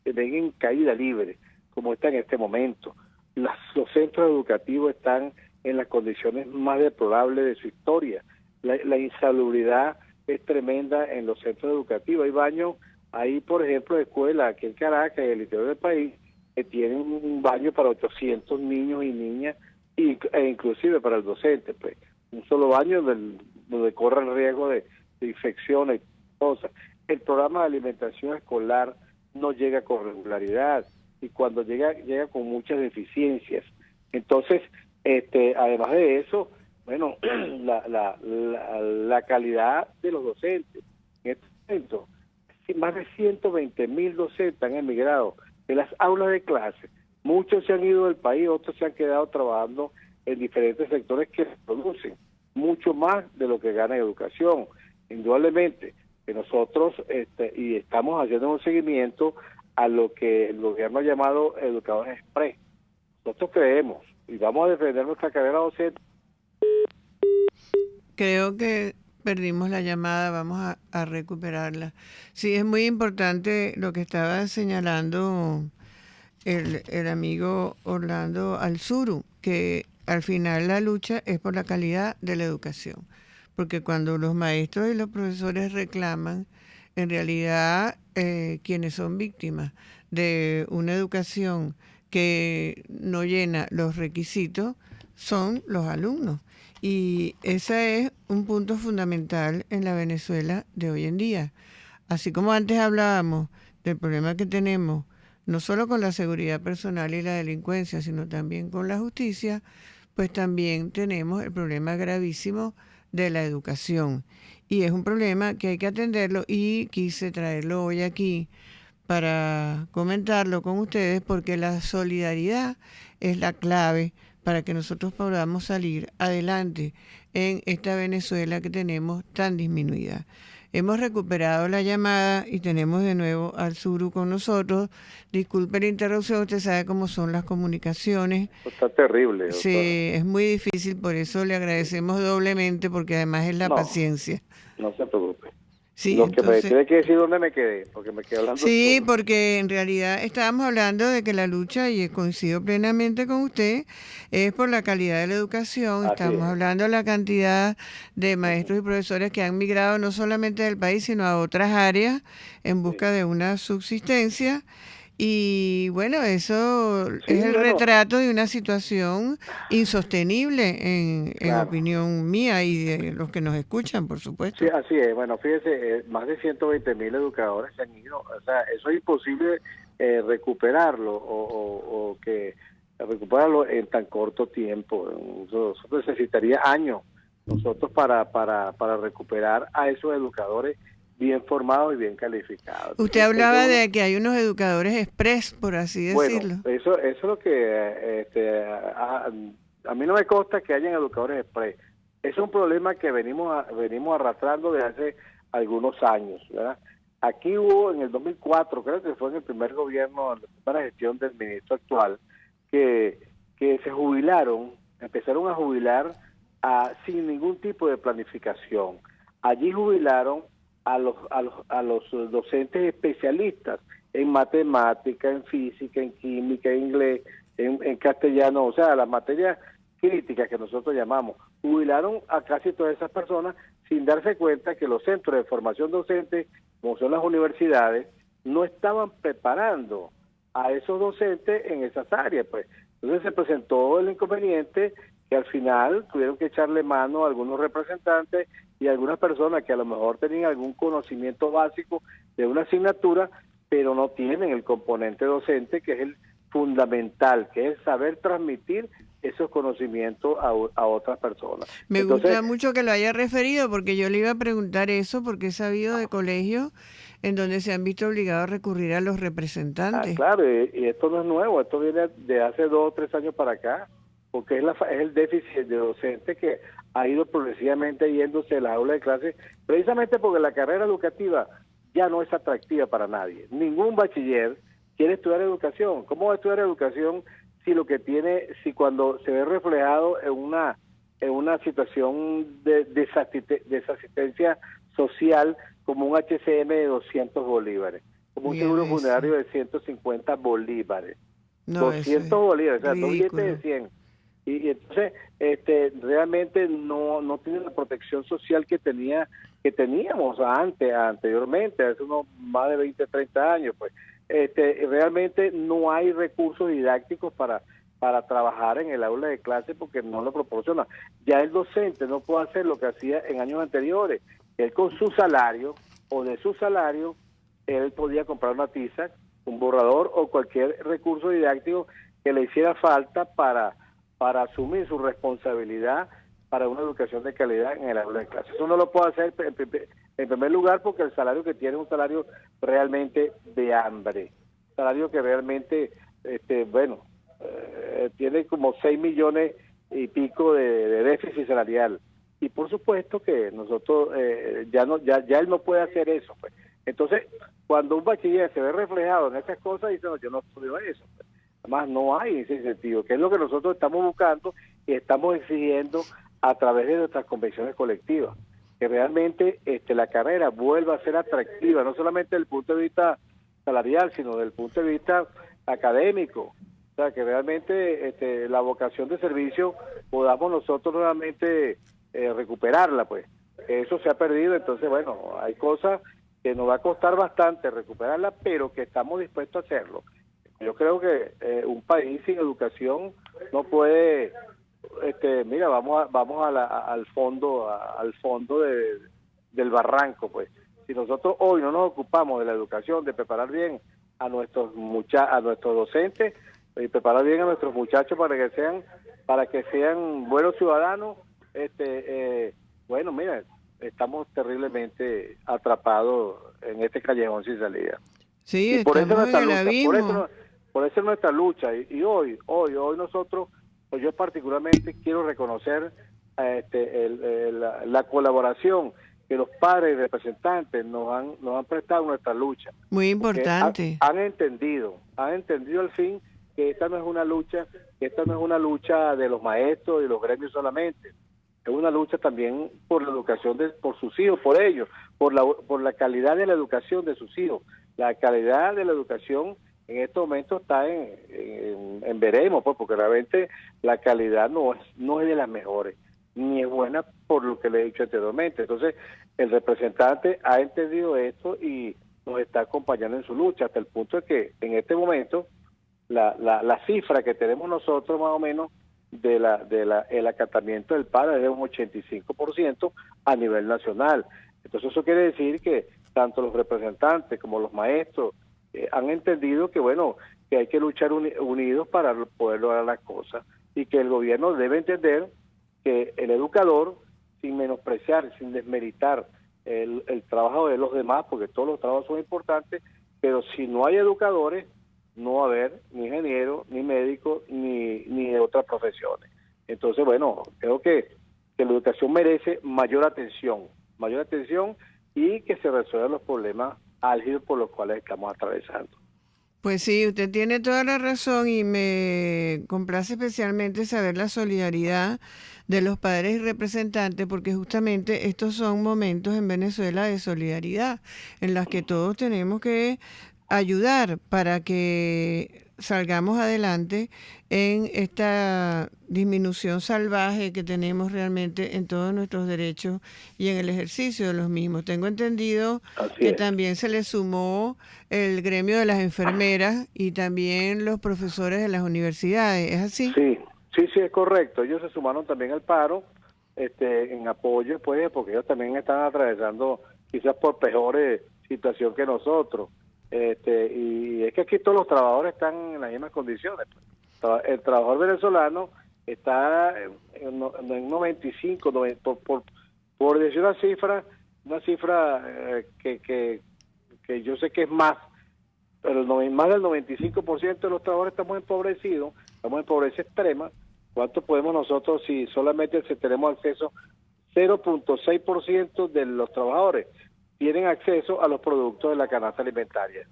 en caída libre, como está en este momento. Los centros educativos están en las condiciones más deplorables de su historia. La insalubridad es tremenda en los centros educativos. Hay baños, hay por ejemplo escuelas aquí en Caracas y en el interior del país que tienen un baño para 800 niños y niñas e inclusive para el docente, pues un solo baño donde corre el riesgo de infecciones y cosas. El programa de alimentación escolar no llega con regularidad y cuando llega con muchas deficiencias. Entonces, además de eso, bueno, la calidad de los docentes. En este momento, más de 120,000 docentes han emigrado de las aulas de clase. Muchos se han ido del país, otros se han quedado trabajando en diferentes sectores que producen mucho más de lo que gana en educación. Indudablemente que nosotros y estamos haciendo un seguimiento a lo que el gobierno ha llamado educadores express. Nosotros creemos y vamos a defender nuestra carrera docente. Creo que perdimos la llamada, vamos a recuperarla. Sí, es muy importante lo que estaba señalando el amigo Orlando Alzuru, que al final la lucha es por la calidad de la educación, porque cuando los maestros y los profesores reclaman, en realidad quienes son víctimas de una educación que no llena los requisitos son los alumnos. Y ese es un punto fundamental en la Venezuela de hoy en día. Así como antes hablábamos del problema que tenemos, no solo con la seguridad personal y la delincuencia, sino también con la justicia, pues también tenemos el problema gravísimo de la educación. Y es un problema que hay que atenderlo y quise traerlo hoy aquí para comentarlo con ustedes porque la solidaridad es la clave para que nosotros podamos salir adelante en esta Venezuela que tenemos tan disminuida. Hemos recuperado la llamada y tenemos de nuevo al Zuru con nosotros. Disculpe la interrupción, usted sabe cómo son las comunicaciones. Está terrible. Doctora. Sí, es muy difícil, por eso le agradecemos doblemente porque además es la paciencia. No se preocupe. Sí, Lo que me entonces, tiene que decir dónde me quedé, porque me quedé hablando sí, solo. porque en realidad estábamos hablando de que la lucha, y coincido plenamente con usted, es por la calidad de la educación. Así Estamos es. hablando de la cantidad de Ujú. maestros y profesores que han migrado no solamente del país, sino a otras áreas en Sí, busca de una subsistencia. Y bueno, eso es sí, el bueno, retrato de una situación insostenible, en claro. opinión mía y de los que nos escuchan, por Sí, supuesto. así es. Bueno, fíjese, más de 120.000 educadores se han ido. O sea, eso es imposible recuperarlo o que recuperarlo en tan corto tiempo. Nosotros necesitaría años nosotros para recuperar a esos educadores bien formados y bien calificados. Usted Entonces, eso hablaba es de que hay unos educadores express, por así bueno, decirlo. eso es lo que a mí no me consta que hayan educadores express. Es un problema que venimos arrastrando desde hace algunos años, ¿verdad? Aquí hubo en el 2004, creo que fue en el primer gobierno, en la primera gestión del ministro actual, que se jubilaron, empezaron a jubilar sin ningún tipo de planificación. Allí jubilaron a los docentes especialistas en matemática, en física, en química, en inglés, en castellano, o sea, las materias críticas que nosotros llamamos. Jubilaron a casi todas esas personas sin darse cuenta que los centros de formación docente, como son las universidades, no estaban preparando a esos docentes en esas áreas, pues. Entonces se presentó el inconveniente que al final tuvieron que echarle mano a algunos representantes y a algunas personas que a lo mejor tenían algún conocimiento básico de una asignatura, pero no tienen el componente docente, que es el fundamental, que es saber transmitir esos conocimientos a otras personas. Me Entonces, gusta mucho que lo haya referido, porque yo le iba a preguntar eso, porque he sabido de colegios en donde se han visto obligados a recurrir a los representantes. claro, y esto no es nuevo, esto viene de hace 2 o 3 años para acá, porque es el déficit de docentes que ha ido progresivamente yéndose de la aula de clase, precisamente porque la carrera educativa ya no es atractiva para nadie. Ningún bachiller quiere estudiar educación. ¿Cómo va a estudiar educación si cuando se ve reflejado en una situación de desasistencia social, como un HCM de 200 bolívares, como un Bien, seguro eso. funerario de 150 bolívares? No, eso 200 es bolívares, o sea, 2 billetes ridículo. de 100. Y entonces realmente no tiene la protección social que teníamos anteriormente, hace unos más de 20, 30 años, pues. Realmente no hay recursos didácticos para trabajar en el aula de clase porque no lo proporciona. Ya el docente no puede hacer lo que hacía en años anteriores. Él con su salario o de su salario, él podía comprar una tiza, un borrador o cualquier recurso didáctico que le hiciera falta para asumir su responsabilidad para una educación de calidad en el aula de clase. Eso no lo puede hacer en primer lugar porque el salario que tiene es un salario realmente de hambre, un salario que realmente, tiene como 6 millones y pico de déficit salarial. Y por supuesto que nosotros ya él no puede hacer eso, pues. Entonces, cuando un bachiller se ve reflejado en esas cosas, dice, no, yo no estudio eso, pues. Además, no hay ese incentivo, que es lo que nosotros estamos buscando y estamos exigiendo a través de nuestras convenciones colectivas, que realmente la carrera vuelva a ser atractiva, no solamente desde el punto de vista salarial, sino desde el punto de vista académico. O sea, que realmente la vocación de servicio podamos nosotros nuevamente recuperarla, pues. Eso se ha perdido, entonces, bueno, hay cosas que nos va a costar bastante recuperarla, pero que estamos dispuestos a hacerlo. Yo creo que un país sin educación no puede, mira, vamos al fondo del barranco, pues. Si nosotros hoy no nos ocupamos de la educación, de preparar bien a nuestros docentes y preparar bien a nuestros muchachos para que sean buenos ciudadanos, bueno, mira, estamos terriblemente atrapados en este callejón sin salida. Sí, Y por eso estamos en nuestra el lucha, abismo. por eso es nuestra lucha. Y hoy nosotros, pues yo particularmente quiero reconocer la colaboración que los padres y representantes nos han prestado a nuestra lucha. Muy Porque importante. han entendido al fin que esta no es una lucha de los maestros y los gremios solamente. es una lucha también por la educación por sus hijos, por ellos, por la calidad de la educación de sus hijos. La calidad de la educación en estos momentos está en veremos, pues, porque realmente la calidad no es de las mejores, ni es buena por lo que le he dicho anteriormente. Entonces, el representante ha entendido esto y nos está acompañando en su lucha, hasta el punto de que en este momento la cifra que tenemos nosotros más o menos el acatamiento del paro es de un 85% a nivel nacional. Entonces eso quiere decir que tanto los representantes como los maestros han entendido que bueno, que hay que luchar unidos para poder lograr las cosas, y que el gobierno debe entender que el educador, sin menospreciar, sin desmeritar el trabajo de los demás, porque todos los trabajos son importantes, pero si no hay educadores, no va a haber ni ingeniero, ni médico, ni de otras profesiones. Entonces, bueno, creo que la educación merece mayor atención y que se resuelvan los problemas álgidos por los cuales estamos atravesando. Pues sí, usted tiene toda la razón y me complace especialmente saber la solidaridad de los padres y representantes, porque justamente estos son momentos en Venezuela de solidaridad en las que todos tenemos que ayudar para que salgamos adelante en esta disminución salvaje que tenemos realmente en todos nuestros derechos y en el ejercicio de los mismos. Tengo entendido que también se le sumó el gremio de las enfermeras y también los profesores de las universidades, ¿es así? Sí, es correcto. Ellos se sumaron también al paro en apoyo, pues, porque ellos también están atravesando quizás por peores situación que nosotros. Y es que aquí todos los trabajadores están en las mismas condiciones. El trabajador venezolano está en 95, por decir una cifra que yo sé que es más, pero más del 95% de los trabajadores estamos empobrecidos, estamos en pobreza extrema. ¿Cuánto podemos nosotros, si solamente tenemos acceso 0.6% de los trabajadores tienen acceso a los productos de la canasta alimentaria?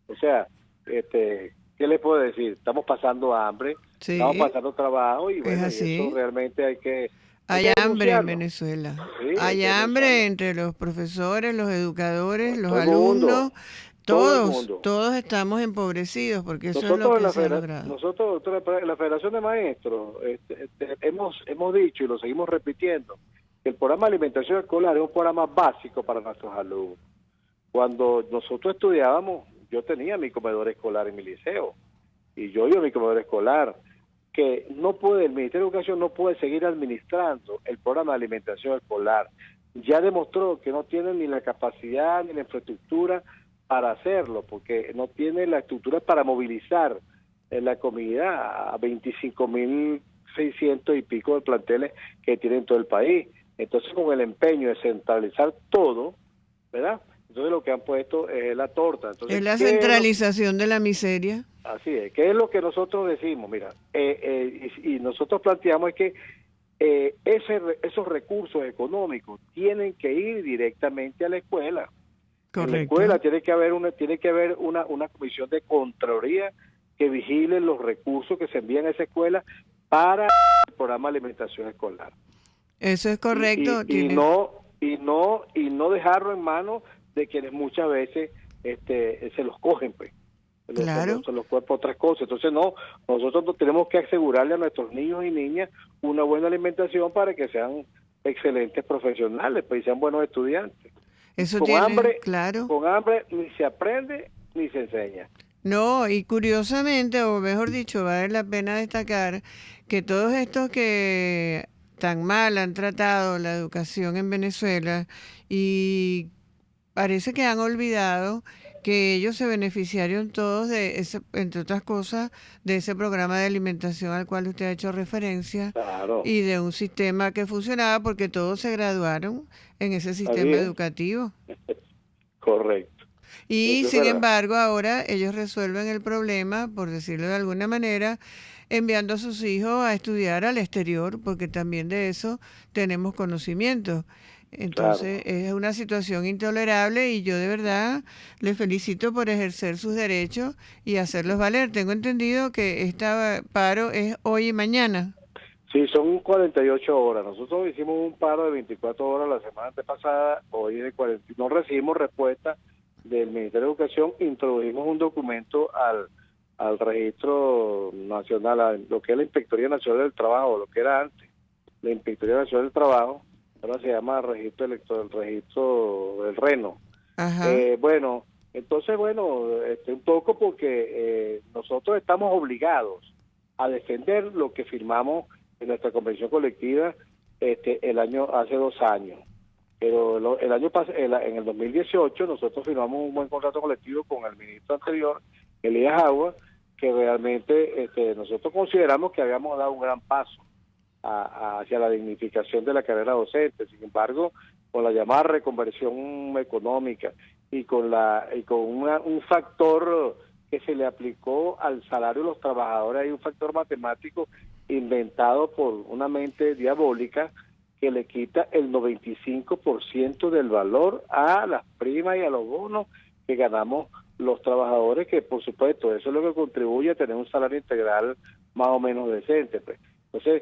O sea, ¿qué les puedo decir? Estamos pasando hambre, sí, estamos pasando trabajo, y bueno, y eso realmente hay que hambre en Venezuela. Sí, hay hambre entre los profesores, los educadores, los alumnos, todos estamos empobrecidos, porque eso es lo que se ha logrado. Nosotros, doctora, la Federación de Maestros, hemos dicho y lo seguimos repitiendo, que el programa de alimentación escolar es un programa básico para nuestros alumnos. Cuando nosotros estudiábamos, yo tenía mi comedor escolar en mi liceo, y yo iba a mi comedor escolar, que el Ministerio de Educación no puede seguir administrando el programa de alimentación escolar. Ya demostró que no tiene ni la capacidad ni la infraestructura para hacerlo, porque no tiene la estructura para movilizar la comida a 25.600 y pico de planteles que tiene en todo el país. Entonces, con el empeño de centralizar todo, ¿verdad? Entonces lo que han puesto es la torta. Entonces, es la centralización de la miseria. Así es. ¿Qué es lo que nosotros decimos? Mira, y nosotros planteamos es que esos recursos económicos tienen que ir directamente a la escuela. Correcto. En la escuela tiene que haber una comisión de contraloría que vigile los recursos que se envían a esa escuela para el programa de alimentación escolar. Eso es correcto. Y no dejarlo en manos de quienes muchas veces se los cogen, pues. Claro. Se los cogen por otras cosas. Entonces nosotros tenemos que asegurarle a nuestros niños y niñas una buena alimentación para que sean excelentes profesionales, pues, y sean buenos estudiantes. Eso con hambre ni se aprende ni se enseña. No, y curiosamente, o mejor dicho, vale la pena destacar que todos estos que tan mal han tratado la educación en Venezuela, y parece que han olvidado que ellos se beneficiaron todos de ese, entre otras cosas, de ese programa de alimentación al cual usted ha hecho referencia. Claro. Y de un sistema que funcionaba porque todos se graduaron en ese sistema educativo. Correcto. Y sin embargo, ahora ellos resuelven el problema, por decirlo de alguna manera, enviando a sus hijos a estudiar al exterior, porque también de eso tenemos conocimiento. Entonces, claro, es una situación intolerable, y yo de verdad les felicito por ejercer sus derechos y hacerlos valer. Tengo entendido que este paro es hoy y mañana. Sí, son 48 horas. Nosotros hicimos un paro de 24 horas la semana pasada, hoy de 40. No recibimos respuesta del Ministerio de Educación, introdujimos un documento al registro nacional, a lo que es la Inspectoría Nacional del Trabajo, lo que era antes la Inspectoría Nacional del Trabajo, ahora se llama registro del RENO. Ajá. Bueno, entonces, un poco porque nosotros estamos obligados a defender lo que firmamos en nuestra convención colectiva hace 2 años. Pero el año pasado, en el 2018, nosotros firmamos un buen contrato colectivo con el ministro anterior, Elías Agua, que realmente nosotros consideramos que habíamos dado un gran paso hacia la dignificación de la carrera docente. Sin embargo, con la llamada reconversión económica y con un factor que se le aplicó al salario de los trabajadores, hay un factor matemático inventado por una mente diabólica que le quita el 95% del valor a las primas y a los bonos que ganamos los trabajadores, que por supuesto eso es lo que contribuye a tener un salario integral más o menos decente. Pues. Entonces,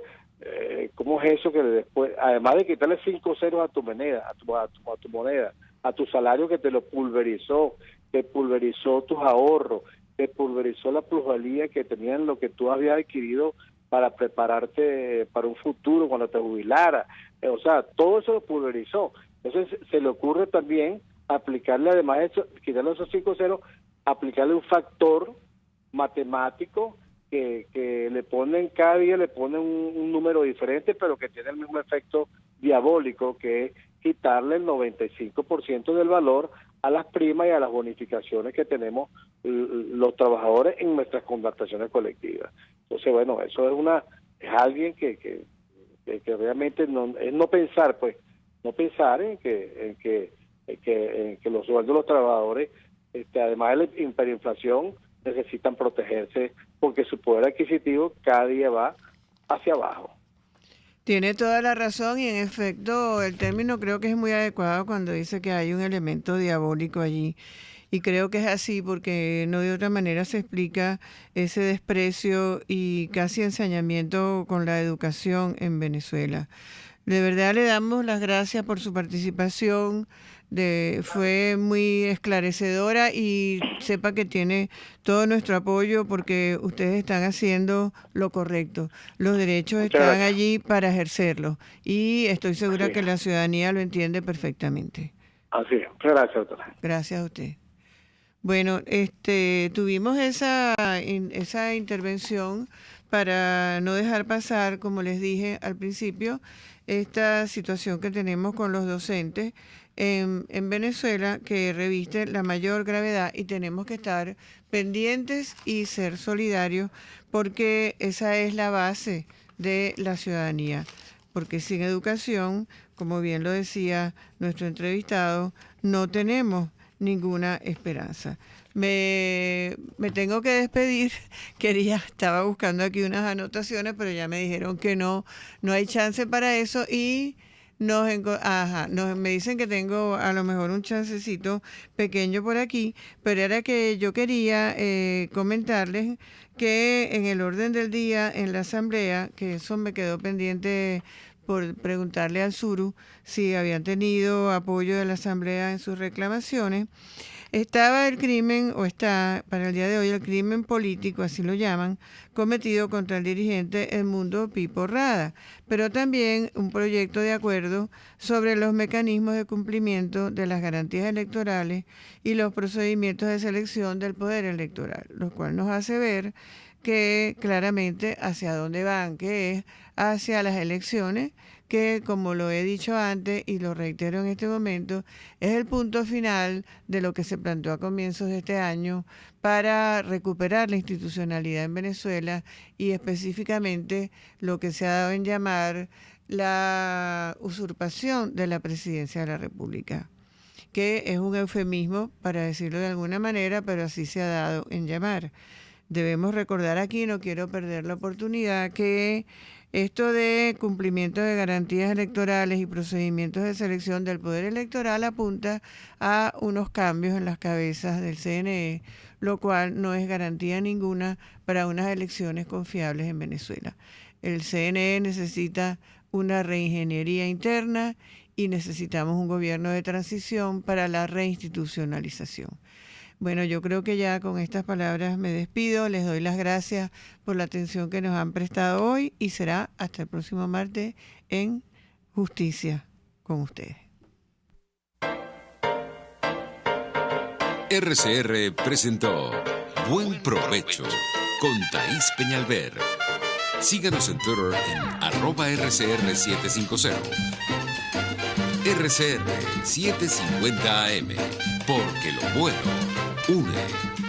¿cómo es eso que después, además de quitarle 5 ceros a tu moneda, a tu moneda, a tu salario que te lo pulverizó, te pulverizó tus ahorros, te pulverizó la plusvalía que tenían lo que tú habías adquirido para prepararte para un futuro cuando te jubilara? O sea, todo eso lo pulverizó. Entonces se le ocurre también aplicarle, además de eso, quitarle esos 5 ceros, aplicarle un factor matemático que le ponen cada día, le ponen un número diferente, pero que tiene el mismo efecto diabólico, que es quitarle el 95% del valor a las primas y a las bonificaciones que tenemos los trabajadores en nuestras contrataciones colectivas. Entonces, bueno, eso es alguien que realmente es no pensar en que los sueldos de los trabajadores, además de la hiperinflación, necesitan protegerse porque su poder adquisitivo cada día va hacia abajo. Tiene toda la razón y en efecto el término creo que es muy adecuado cuando dice que hay un elemento diabólico allí. Y creo que es así porque no de otra manera se explica ese desprecio y casi ensañamiento con la educación en Venezuela. De verdad le damos las gracias por su participación. Fue muy esclarecedora y sepa que tiene todo nuestro apoyo porque ustedes están haciendo lo correcto. Los derechos están allí para ejercerlos y estoy segura que la ciudadanía lo entiende perfectamente. Así es. Muchas gracias, doctora. Gracias a usted. Bueno, tuvimos esa intervención para no dejar pasar, como les dije al principio, esta situación que tenemos con los docentes en Venezuela, que reviste la mayor gravedad y tenemos que estar pendientes y ser solidarios porque esa es la base de la ciudadanía. Porque sin educación, como bien lo decía nuestro entrevistado, no tenemos ninguna esperanza. Me tengo que despedir. Estaba buscando aquí unas anotaciones, pero ya me dijeron que no hay chance para eso y me dicen que tengo a lo mejor un chancecito pequeño por aquí, pero era que yo quería comentarles que en el orden del día en la asamblea, que eso me quedó pendiente por preguntarle al Suru si habían tenido apoyo de la asamblea en sus reclamaciones. Estaba el crimen, o está para el día de hoy el crimen político, así lo llaman, cometido contra el dirigente Edmundo Pipo Rada, pero también un proyecto de acuerdo sobre los mecanismos de cumplimiento de las garantías electorales y los procedimientos de selección del poder electoral, lo cual nos hace ver que claramente hacia dónde van, que es hacia las elecciones, que como lo he dicho antes y lo reitero en este momento, es el punto final de lo que se planteó a comienzos de este año para recuperar la institucionalidad en Venezuela y específicamente lo que se ha dado en llamar la usurpación de la presidencia de la República, que es un eufemismo para decirlo de alguna manera, pero así se ha dado en llamar. Debemos recordar aquí, no quiero perder la oportunidad, que esto de cumplimiento de garantías electorales y procedimientos de selección del poder electoral apunta a unos cambios en las cabezas del CNE, lo cual no es garantía ninguna para unas elecciones confiables en Venezuela. El CNE necesita una reingeniería interna y necesitamos un gobierno de transición para la reinstitucionalización. Bueno, yo creo que ya con estas palabras me despido. Les doy las gracias por la atención que nos han prestado hoy y será hasta el próximo martes en Justicia con ustedes. RCR presentó Buen Provecho con Thaís Peñalver. Síganos en Twitter en @RCR750. RCR 750 AM, porque lo bueno une.